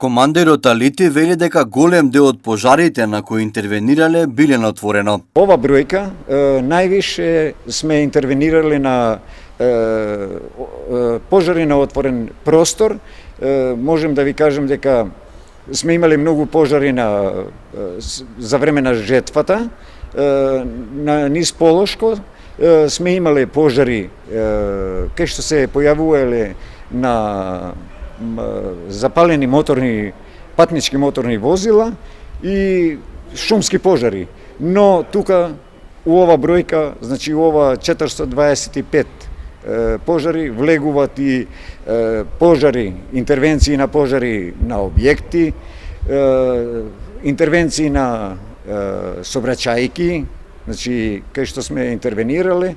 Командирот Алити вели дека голем дел од пожарите на кои интервенирале биле на отворено. Ова бројка највише сме интервенирале на пожари на отворен простор. Можем да ви кажем дека сме имали многу пожари за време на жетвата, на низ Полошко сме имале пожари кај што се појавувале на запалени патнички моторни возила и шумски пожари. Но тука у ова бројка, значи у ова 425 пожари влегуваат и пожари, интервенции на пожари на објекти, интервенции на сообраќајки, значи кај што сме интервенирале.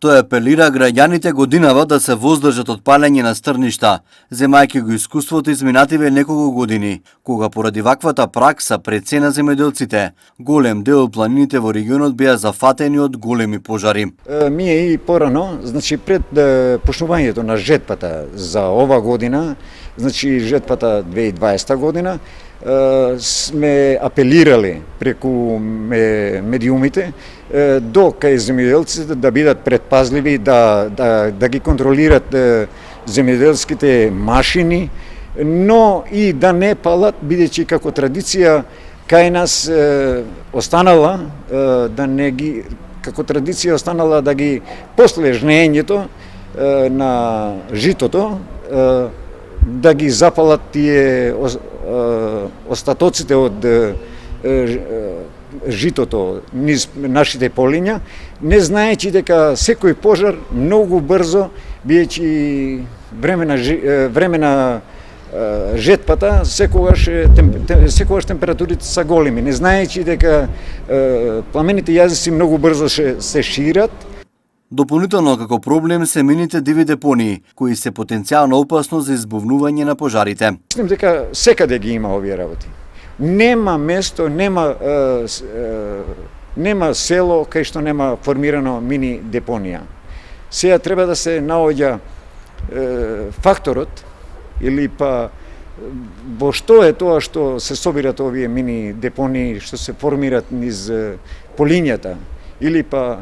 Тој апелира граѓаните годинава да се воздржат од палење на стрништа, земајќи го искуството изминативе неколку години, кога поради ваквата пракса пред се на земјоделците, голем дел од планините во регионот беа зафатени од големи пожари. Ние и порано, значи пред почнувањето на жетвата за ова година, значи жетвата 2020 година, сме апелирали преку медиумите до кај земјоделците да бидат предпазливи, да ги контролират земјоделските машини, но и да не палат, бидејќи како традиција кај нас останала да ги после жнењето на житото да ги запалат тие остатоците од житото низ нашите полиња, не знаејќи дека секој пожар многу брзо, биејќи време на жетвата, секогаш температурите се големи, не знаејќи дека пламените јазици многу брзо се шират. Дополнително како проблем се мините диви депонии, кои се потенцијална опасност за избувнување на пожарите. Мислам дека секаде ги има овие работи. Нема место, нема село кај што нема формирано мини депонија. Сега треба да се наоѓа факторот или па во што е тоа што се собират овие мини депонии што се формират низ полињата или па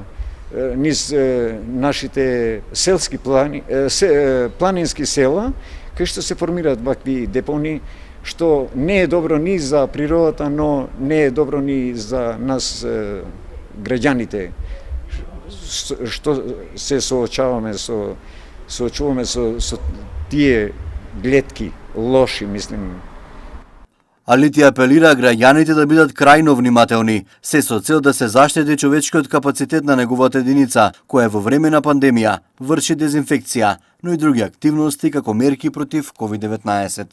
низ нашите селски планински села, кај што се формираат вакви депонии, што не е добро ни за природата, но не е добро ни за нас граѓаните, што се соочуваме со тие гледки лоши, мислим. Алити апелира граѓаните да бидат крајно внимателни, се со цел да се заштити човечкиот капацитет на неговата единица, која во време на пандемија врши дезинфекција, но и други активности како мерки против COVID-19.